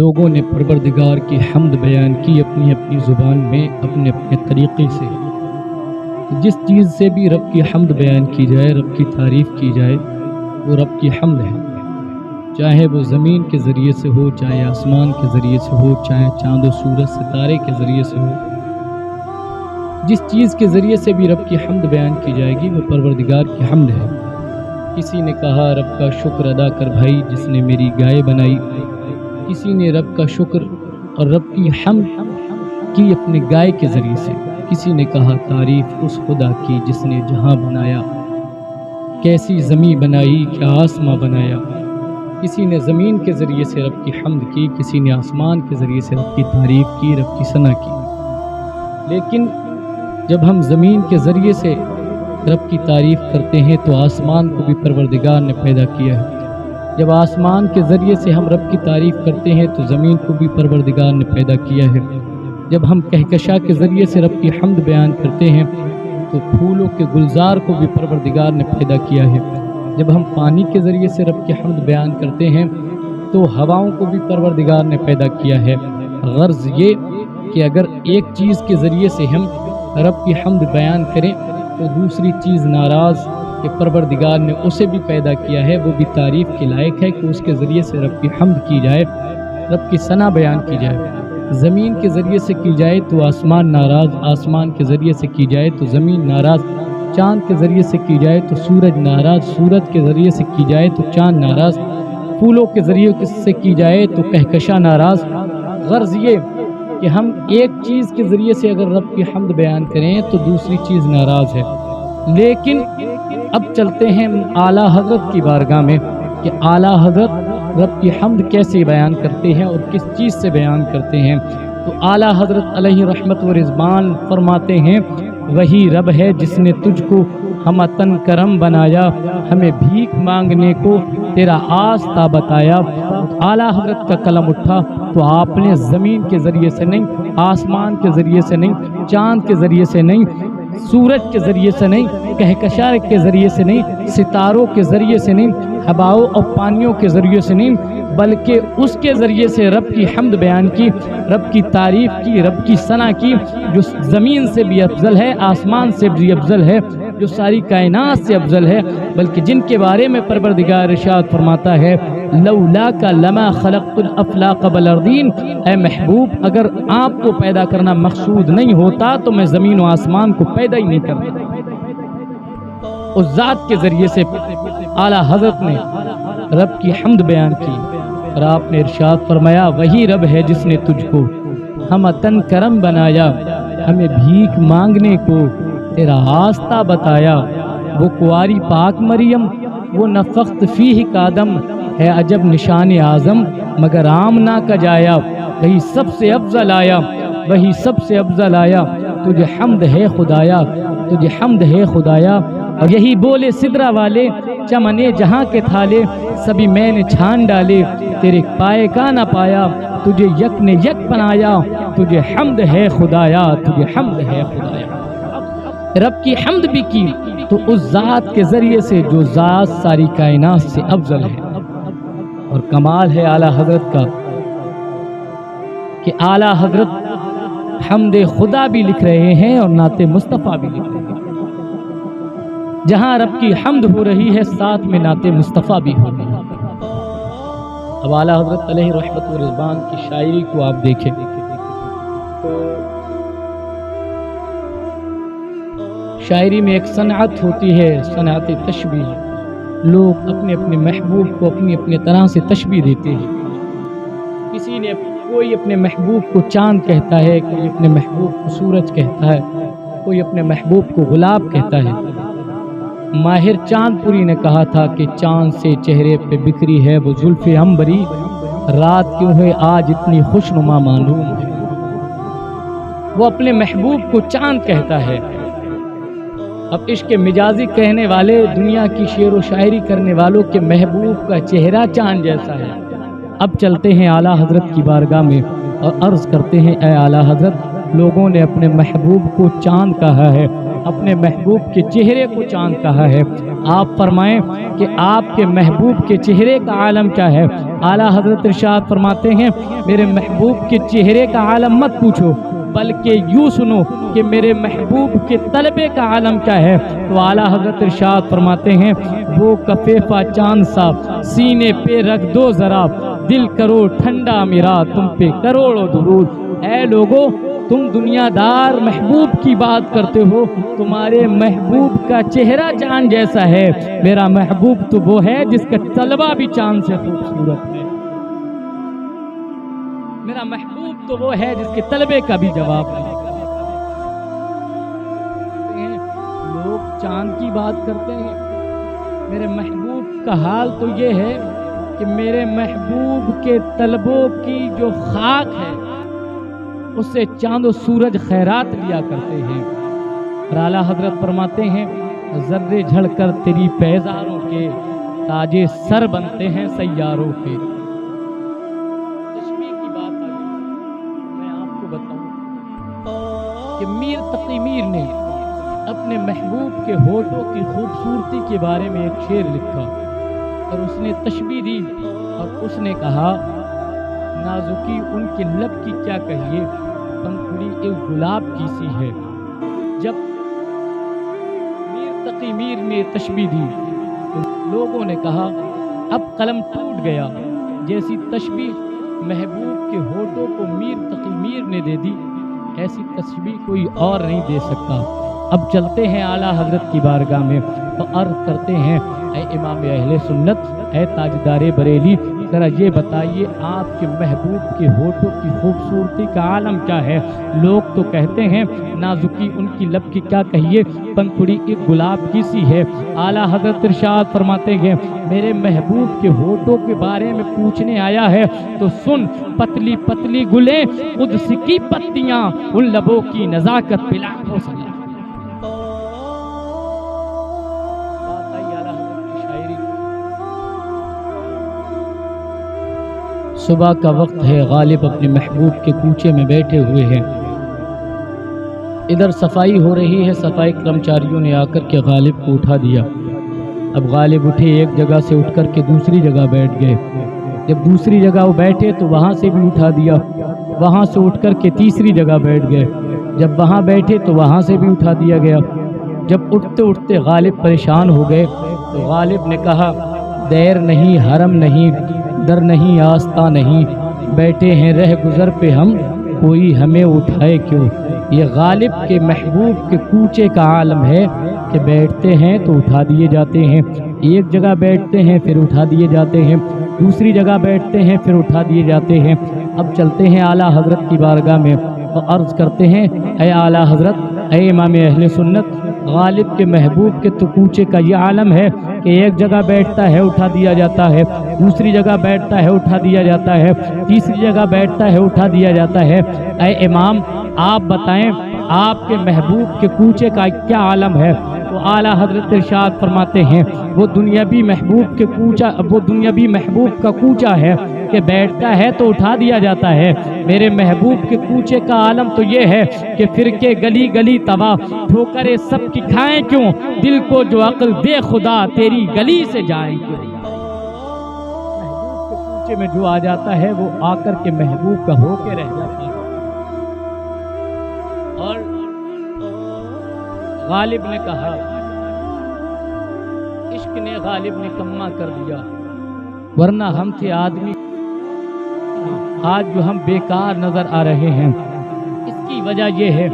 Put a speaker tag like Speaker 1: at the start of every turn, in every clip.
Speaker 1: لوگوں نے پروردگار کی حمد بیان کی اپنی اپنی زبان میں اپنے اپنے طریقے سے۔ جس چیز سے بھی رب کی حمد بیان کی جائے، رب کی تعریف کی جائے، وہ رب کی حمد ہے، چاہے وہ زمین کے ذریعے سے ہو، چاہے آسمان کے ذریعے سے ہو، چاہے چاند و سورج ستارے کے ذریعے سے ہو۔ جس چیز کے ذریعے سے بھی رب کی حمد بیان کی جائے گی وہ پروردگار کی حمد ہے۔ کسی نے کہا رب کا شکر ادا کر بھائی جس نے میری گائے بنائی، کسی نے رب کا شکر اور رب کی حمد کی اپنے گائے کے ذریعے سے، کسی نے کہا تعریف اس خدا کی جس نے جہاں بنایا، کیسی زمین بنائی، کیا آسماں بنایا۔ کسی نے زمین کے ذریعے سے رب کی حمد کی، کسی نے آسمان کے ذریعے سے رب کی تعریف کی، رب کی ثنا کی۔ لیکن جب ہم زمین کے ذریعے سے رب کی تعریف کرتے ہیں تو آسمان کو بھی پروردگار نے پیدا کیا ہے۔ جب آسمان کے ذریعے سے ہم رب کی تعریف کرتے ہیں تو زمین کو بھی پروردگار نے پیدا کیا ہے۔ جب ہم کہکشاں کے ذریعے سے رب کی حمد بیان کرتے ہیں تو پھولوں کے گلزار کو بھی پروردگار نے پیدا کیا ہے۔ جب ہم پانی کے ذریعے سے رب کی حمد بیان کرتے ہیں تو ہواؤں کو بھی پروردگار نے پیدا کیا ہے۔ غرض یہ کہ اگر ایک چیز کے ذریعے سے ہم رب کی حمد بیان کریں تو دوسری چیز ناراض کہ پروردگار نے اسے بھی پیدا کیا ہے، وہ بھی تعریف کے لائق ہے کہ اس کے ذریعے سے رب کی حمد کی جائے، رب کی ثنا بیان کی جائے۔ زمین کے ذریعے سے کی جائے تو آسمان ناراض، آسمان کے ذریعے سے کی جائے تو زمین ناراض، چاند کے ذریعے سے کی جائے تو سورج ناراض، سورج کے ذریعے سے کی جائے تو چاند ناراض، پھولوں کے ذریعے سے کی جائے تو کہکشاں ناراض۔ غرض یہ کہ ہم ایک چیز کے ذریعے سے اگر رب کی حمد بیان کریں تو دوسری چیز ناراض ہے۔ لیکن اب چلتے ہیں اعلیٰ حضرت کی بارگاہ میں کہ اعلیٰ حضرت رب کی حمد کیسے بیان کرتے ہیں اور کس چیز سے بیان کرتے ہیں۔ تو اعلیٰ حضرت علیہ رحمت و رضوان فرماتے ہیں وہی رب ہے جس نے تجھ کو ہم تن کرم بنایا، ہمیں بھیک مانگنے کو تیرا آستہ بتایا۔ اعلیٰ حضرت کا قلم اٹھا تو آپ نے زمین کے ذریعے سے نہیں، آسمان کے ذریعے سے نہیں، چاند کے ذریعے سے نہیں، سورج کے ذریعے سے نہیں، کہکشاں کے ذریعے سے نہیں، ستاروں کے ذریعے سے نہیں، ہواؤں اور پانیوں کے ذریعے سے نہیں، بلکہ اس کے ذریعے سے رب کی حمد بیان کی، رب کی تعریف کی، رب کی ثنا کی، جو زمین سے بھی افضل ہے، آسمان سے بھی افضل ہے، جو ساری کائنات سے افضل ہے، بلکہ جن کے بارے میں پروردگار ارشاد فرماتا ہے لولاک لما خلقت الافلاق والارضین، اے محبوب اگر آپ کو پیدا کرنا مقصود نہیں ہوتا تو میں زمین و آسمان کو پیدا ہی نہیں کرتا۔ اس ذات کے ذریعے سے اعلیٰ حضرت نے رب کی حمد بیان کی اور آپ نے ارشاد فرمایا وہی رب ہے جس نے تجھ کو ہم تن کرم بنایا، ہمیں بھیک مانگنے کو تیرا آستہ بتایا۔ وہ کنواری پاک مریم، وہ نفخت فیہ کادم، ہے عجب نشان اعظم مگر آمنہ کا جایا، وہی سب سے افضل آیا، وہی سب سے افضل آیا، تجھے حمد ہے خدایا، تجھے حمد ہے خدایا۔ اور یہی بولے سدرہ والے چمنے جہاں کے تھالے، سبھی میں نے چھان ڈالے، تیرے پائے کا نہ پایا، تجھے یک نے یک بنایا، تجھے حمد ہے خدایا، تجھے حمد ہے خدایا۔ رب کی حمد بھی کی تو اس ذات کے ذریعے سے جو ذات ساری کائنات سے افضل ہے۔ اور کمال ہے اعلیٰ حضرت کا کہ اعلیٰ حضرت حمد خدا بھی لکھ رہے ہیں اور نعت مصطفیٰ بھی لکھ رہے ہیں۔ جہاں رب کی حمد ہو رہی ہے ساتھ میں نعت مصطفیٰ بھی ہو رہی ہے۔ اب اعلیٰ حضرت علیہ رحمت و رضوان کی شاعری کو آپ دیکھیں تو شاعری میں ایک صنعت ہوتی ہے، صنعت تشبیہ۔ لوگ اپنے اپنے محبوب کو اپنی اپنے طرح سے تشبیہ دیتے ہیں۔ کسی نے کوئی اپنے محبوب کو چاند کہتا ہے، کوئی اپنے محبوب کو سورج کہتا ہے، کوئی اپنے محبوب کو گلاب کہتا ہے۔ ماہر چاند پوری نے کہا تھا کہ چاند سے چہرے پہ بکھری ہے وہ زلف عنبری، رات کیوں ہے آج اتنی خوشنما معلوم ہے۔ وہ اپنے محبوب کو چاند کہتا ہے۔ اب عشق مجازی کہنے والے دنیا کی شعر و شاعری کرنے والوں کے محبوب کا چہرہ چاند جیسا ہے۔ اب چلتے ہیں اعلیٰ حضرت کی بارگاہ میں اور عرض کرتے ہیں اے اعلیٰ حضرت لوگوں نے اپنے محبوب کو چاند کہا ہے، اپنے محبوب کے چہرے کو چاند کہا ہے۔ آپ فرمائیں کہ آپ کے محبوب کے چہرے کا عالم کیا ہے؟ اعلیٰ حضرت ارشاد فرماتے ہیں میرے محبوب کے چہرے کا عالم مت پوچھو، بلکہ یوں سنو کہ میرے محبوب کے طلبے کا عالم کیا ہے۔ تو اعلیٰ حضرت ارشاد فرماتے ہیں وہ کفیفہ چاند سا سینے پہ رکھ دو ذرا، دل کرو ٹھنڈا میرا تم پہ کروڑوں درود۔ اے لوگو، تم دنیا دار محبوب کی بات کرتے ہو، تمہارے محبوب کا چہرہ چاند جیسا ہے، میرا محبوب تو وہ ہے جس کا طلبہ بھی چاند سے خوبصورت ہے۔ میرا محبوب تو وہ ہے جس کے طلبے کا بھی جواب ہے۔ لوگ چاند کی بات کرتے ہیں، میرے محبوب کا حال تو یہ ہے کہ میرے محبوب کے طلبوں کی جو خاک ہے اس سے چاند و سورج خیرات لیا کرتے ہیں۔ اور اعلیٰ حضرت فرماتے ہیں ذرے جھڑ کر تیری پیزاروں کے تاجے سر بنتے ہیں سیاروں کے۔ تشبیہ کی بات آ گئی، میں آپ کو بتاؤں کہ میر تقی میر نے اپنے محبوب کے ہونٹوں کی خوبصورتی کے بارے میں ایک شعر لکھا اور اس نے تشبیہ دی اور اس نے کہا نازکی ان کے لب کی کیا کہیے، پنکھڑی ایک گلاب کی سی ہے۔ جب میر تقی میر نے تشبیہ دی تو لوگوں نے کہا اب قلم ٹوٹ گیا، جیسی تشبیہ محبوب کے ہونٹوں کو میر تقی میر نے دے دی ایسی تشبیہ کوئی اور نہیں دے سکتا۔ اب چلتے ہیں اعلیٰ حضرت کی بارگاہ میں تو عرض کرتے ہیں اے امام اہل سنت، اے تاجدار بریلی، ذرا یہ بتائیے آپ کے محبوب کے ہونٹوں کی خوبصورتی کا عالم کیا ہے؟ لوگ تو کہتے ہیں نازکی ان کی لب کی کیا کہیے، پنکھڑی ایک گلاب کی سی ہے۔ اعلیٰ حضرت ارشاد فرماتے ہیں میرے محبوب کے ہونٹوں کے بارے میں پوچھنے آیا ہے تو سن، پتلی پتلی گلیں قدس کی پتیاں، ان لبوں کی نزاکت پہ لاکھوں سلام۔ صبح کا وقت ہے، غالب اپنے محبوب کے کوچے میں بیٹھے ہوئے ہیں، ادھر صفائی ہو رہی ہے، صفائی کرمچاریوں نے آ کر کے غالب کو اٹھا دیا۔ اب غالب اٹھے، ایک جگہ سے اٹھ کر کے دوسری جگہ بیٹھ گئے، جب دوسری جگہ وہ بیٹھے تو وہاں سے بھی اٹھا دیا، وہاں سے اٹھ کر کے تیسری جگہ بیٹھ گئے، جب وہاں بیٹھے تو وہاں سے بھی اٹھا دیا گیا۔ جب اٹھتے اٹھتے غالب پریشان ہو گئے تو غالب نے کہا دیر نہیں، حرم نہیں، در نہیں، آستہ نہیں، بیٹھے ہیں رہ گزر پہ ہم، کوئی ہمیں اٹھائے کیوں۔ یہ غالب کے محبوب کے کوچے کا عالم ہے کہ بیٹھتے ہیں تو اٹھا دیے جاتے ہیں، ایک جگہ بیٹھتے ہیں پھر اٹھا دیے جاتے ہیں، دوسری جگہ بیٹھتے ہیں پھر اٹھا دیے جاتے ہیں۔ اب چلتے ہیں اعلیٰ حضرت کی بارگاہ میں اور عرض کرتے ہیں اے اعلیٰ حضرت، اے امام اہل سنت، غالب کے محبوب کے تو کوچے کا یہ عالم ہے کہ ایک جگہ بیٹھتا ہے اٹھا دیا جاتا ہے، دوسری جگہ بیٹھتا ہے اٹھا دیا جاتا ہے، تیسری جگہ بیٹھتا ہے اٹھا دیا جاتا ہے۔ اے امام آپ بتائیں آپ کے محبوب کے کوچے کا کیا عالم ہے؟ تو اعلیٰ حضرت ارشاد فرماتے ہیں وہ دنیاوی محبوب کا کوچا ہے کہ بیٹھتا ہے تو اٹھا دیا جاتا ہے، میرے محبوب کے کوچے کا عالم تو یہ ہے کہ فرقے گلی گلی تباہ، ٹھوکرے سب کی کھائیں کیوں، دل کو جو عقل دے خدا تیری گلی سے جائیں کیوں۔ محبوب کے کوچے میں جو آ جاتا ہے وہ آ کر کے محبوب کا ہو کے رہ جاتا ہے۔ اور غالب نے کہا عشق نے غالب نکما کر دیا، ورنہ ہم تھے آدمی، آج جو ہم بیکار نظر آ رہے ہیں اس کی وجہ یہ ہے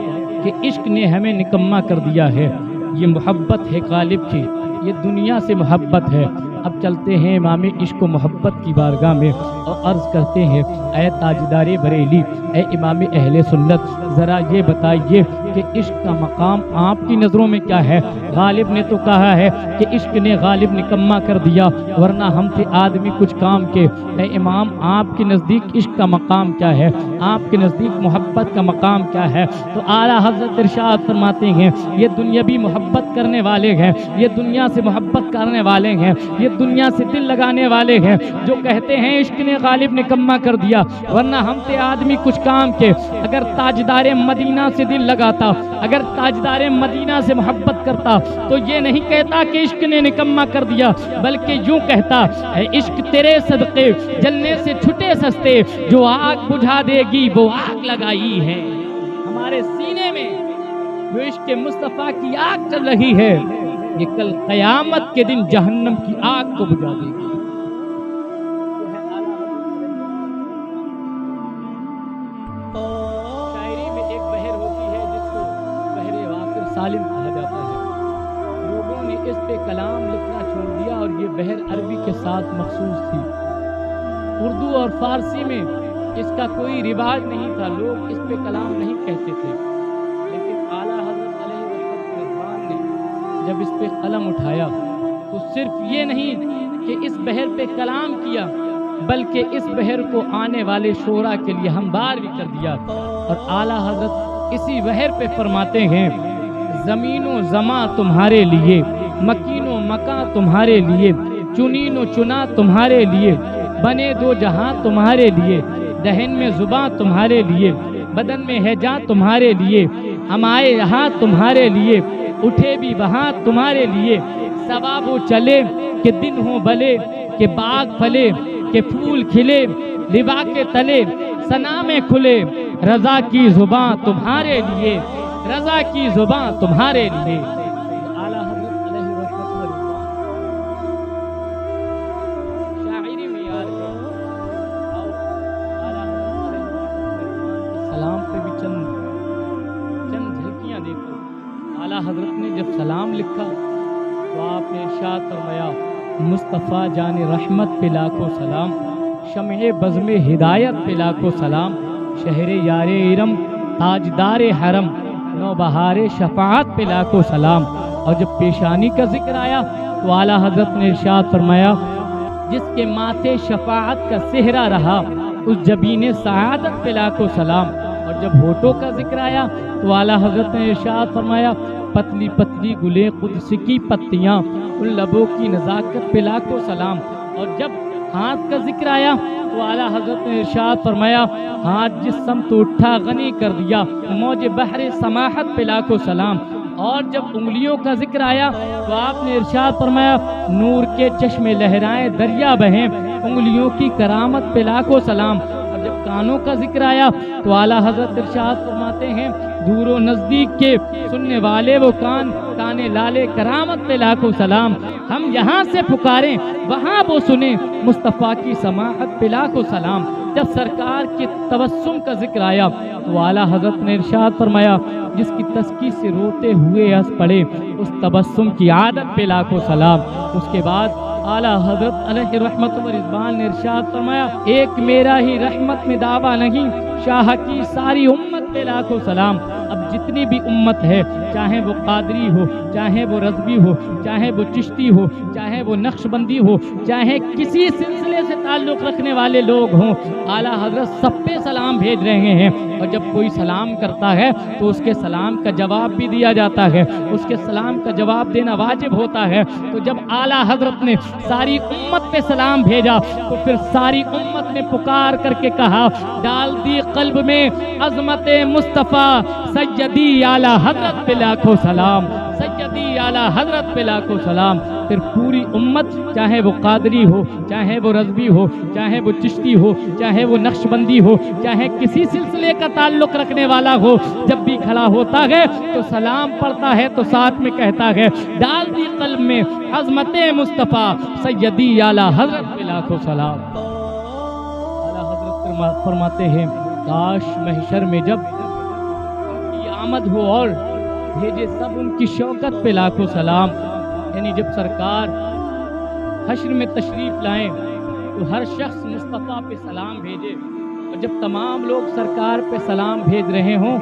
Speaker 1: کہ عشق نے ہمیں نکما کر دیا ہے۔ یہ محبت ہے غالب کی، یہ دنیا سے محبت ہے۔ اب چلتے ہیں امام عشق و محبت کی بارگاہ میں اور عرض کرتے ہیں اے تاجدار بریلی، اے امام اہل سنت، ذرا یہ بتائیے کہ عشق کا مقام آپ کی نظروں میں کیا ہے؟ غالب نے تو کہا ہے کہ عشق نے غالب نکما کر دیا ورنہ ہم تھے آدمی کچھ کام کے۔ اے امام آپ کے نزدیک عشق کا مقام کیا ہے؟ آپ کے نزدیک محبت کا مقام کیا ہے؟ تو اعلیٰ حضرت ارشاد فرماتے ہیں یہ دنیاوی محبت کرنے والے ہیں، یہ دنیا سے محبت کرنے والے ہیں، یہ دنیا سے دل لگانے والے ہیں جو کہتے ہیں عشق نے غالب نکما کر دیا، ورنہ ہم تھے آدمی کچھ کام کے۔ اگر تاجدار مدینہ سے دل لگاتا، اگر تاجدار مدینہ سے محبت کرتا تو یہ نہیں کہتا کہ عشق نے نکما کر دیا، بلکہ یوں کہتا ہے عشق تیرے صدقے جلنے سے چھٹے سستے، جو آگ بجھا دے گی وہ آگ لگائی ہے۔ ہمارے سینے میں جو عشق مصطفیٰ کی آگ چل رہی ہے، یہ کل قیامت کے دن جہنم کی آگ کو بجھا دے گی۔ شاعری میں ایک بحر ہوتی ہے جس کو بحر واقر سالم کہا جاتا ہے۔ لوگوں نے اس پہ کلام لکھنا چھوڑ دیا اور یہ بحر عربی کے ساتھ مخصوص تھی۔ اردو اور فارسی میں اس کا کوئی رواج نہیں تھا، لوگ اس پہ کلام نہیں کہتے تھے، لیکن اعلیٰ حضرت علیہ الرحمن نے جب اس پہ قلم اٹھایا تو صرف یہ نہیں کہ اس بحر پہ کلام کیا، بلکہ اس بحر کو آنے والے شعراء کے لیے ہموار بھی کر دیا۔ اور اعلیٰ حضرت اسی بحر پہ فرماتے ہیں زمین و زماں تمہارے لیے، مکین و مکاں تمہارے لیے، چنین و چنا تمہارے لیے، بنے دو جہاں تمہارے لیے، دہن میں زباں تمہارے لیے، بدن میں ہے جاں تمہارے لیے، ہم آئے یہاں تمہارے لیے، اٹھے بھی وہاں تمہارے لیے، ثواب و چلے کہ دن ہوں بلے، کہ باغ پھلے کہ پھول کھلے، لبا کے تلے ثنا میں کھلے، رضا کی زباں تمہارے لیے، رضا کی زباں تمہارے لیے۔ اعلیٰ حضرت علیہ الرحمۃ شاعری میں یار ہے۔ اعلیٰ حضرت علیہ الرحمۃ سلام پہ بھی چند جھلکیاں دیکھو۔ اعلیٰ حضرت نے جب سلام لکھا تو آپ نے ارشاد فرمایا مصطفیٰ جان رحمت پہ لاکھوں سلام، شمع بزم ہدایت پہ لاکھوں سلام، شہر یار ارم تاجدار حرم نوبہار شفاعت پہ لاکھوں سلام۔ اور جب پیشانی کا ذکر آیا تو اعلیٰ حضرت نے ارشاد فرمایا جس کے ماتھے شفاعت کا صحرا رہا اس جبین سعادت پہ لاکھوں سلام۔ اور جب ہونٹوں کا ذکر آیا تو اعلیٰ حضرت نے ارشاد فرمایا پتلی پتلی گلے قدس کی پتیاں ان لبوں کی نزاکت پہ لاکھوں سلام۔ اور جب ہاتھ کا ذکر آیا تو اعلیٰ حضرت نے ارشاد فرمایا ہاتھ جس سمت اٹھا غنی کر دیا موج بحر سماحت پہ لاکھوں سلام۔ اور جب انگلیوں کا ذکر آیا تو آپ نے ارشاد فرمایا نور کے چشمے لہرائیں دریا بہیں انگلیوں کی کرامت پہ لاکھوں سلام۔ اور جب کانوں کا ذکر آیا تو اعلیٰ حضرت ارشاد فرماتے ہیں دور و نزدیک کے سننے والے وہ کان کانے لالے کرامت پہ لاکھوں سلام۔ ہم یہاں سے پکاریں وہاں وہ سنیں مصطفیٰ کی سماحت پہ لاکھوں سلام۔ جب سرکار کے تبسم کا ذکر آیا تو اعلیٰ حضرت نے ارشاد فرمایا جس کی تسکی سے روتے ہوئے ہنس پڑے اس تبسم کی عادت پہ لاکھوں سلام۔ اس کے بعد اعلیٰ حضرت علیہ رحمت و رضوان نے ارشاد فرمایا ایک میرا ہی رحمت میں دعویٰ نہیں شاہ کی ساری امت پہ لاکھوں سلام۔ اب جتنی بھی امت ہے چاہے وہ قادری ہو چاہے وہ رضوی ہو چاہے وہ چشتی ہو چاہے وہ نقشبندی ہو چاہے کسی سلسلے سے تعلق رکھنے والے لوگ ہوں اعلیٰ حضرت سب پہ سلام بھیج رہے ہیں۔ اور جب کوئی سلام کرتا ہے تو اس کے سلام کا جواب بھی دیا جاتا ہے، اس کے سلام کا جواب دینا واجب ہوتا ہے۔ تو جب اعلیٰ حضرت نے ساری امت پہ سلام بھیجا تو پھر ساری امت نے پکار کر کے کہا ڈال دی قلب میں عظمت مصطفیٰ سیدی اعلیٰ حضرت پہ لاکھوں سلام، سیدی اعلیٰ حضرت پہ لاکھوں سلام۔ پھر پوری امت چاہے وہ قادری ہو چاہے وہ رضوی ہو چاہے وہ چشتی ہو چاہے وہ نقشبندی ہو چاہے کسی سلسلے کا تعلق رکھنے والا ہو جب بھی کھڑا ہوتا ہے تو سلام پڑھتا ہے تو ساتھ میں کہتا ہے ڈال دی قلب میں عظمت مصطفیٰ سیدی اعلیٰ حضرت پہ لاکھوں سلام۔ اعلیٰ حضرت فرماتے ہیں کاش محشر میں جب کی آمد ہو اور بھیجے سب ان کی شوکت پہ لاکھوں سلام۔ یعنی جب سرکار حشر میں تشریف لائیں تو ہر شخص مصطفیٰ پہ سلام بھیجے، اور جب تمام لوگ سرکار پہ سلام بھیج رہے ہوں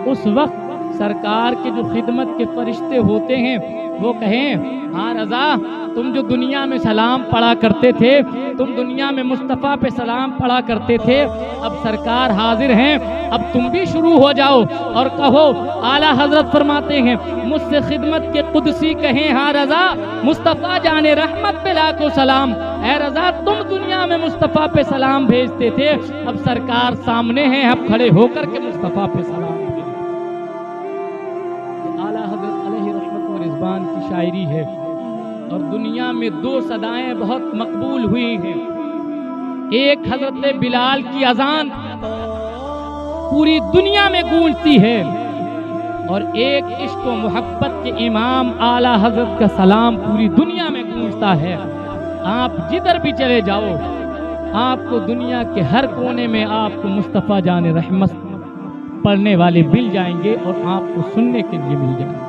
Speaker 1: اس وقت سرکار کے جو خدمت کے فرشتے ہوتے ہیں وہ کہیں ہاں رضا تم جو دنیا میں سلام پڑھا کرتے تھے، تم دنیا میں مصطفیٰ پہ سلام پڑھا کرتے تھے، اب سرکار حاضر ہیں، اب تم بھی شروع ہو جاؤ اور کہو۔ اعلیٰ حضرت فرماتے ہیں مجھ سے خدمت کے قدسی کہیں ہاں رضا مصطفیٰ جان رحمت پہ لاکھوں سلام۔ اے رضا تم دنیا میں مصطفیٰ پہ سلام بھیجتے تھے، اب سرکار سامنے ہیں، اب کھڑے ہو کر کے مصطفیٰ پہ سلام بھیجتے۔ اعلیٰ حضرت علیہ رحمت و رضوان کی شاعری ہے، اور دنیا میں دو صدائیں بہت مقبول ہوئی ہیں، ایک حضرت بلال کی اذان پوری دنیا میں گونجتی ہے، اور ایک عشق و محبت کے امام اعلیٰ حضرت کا سلام پوری دنیا میں گونجتا ہے۔ آپ جدھر بھی چلے جاؤ آپ کو دنیا کے ہر کونے میں آپ کو مصطفیٰ جان رحمت پڑھنے والے مل جائیں گے اور آپ کو سننے کے لیے مل جائیں گے۔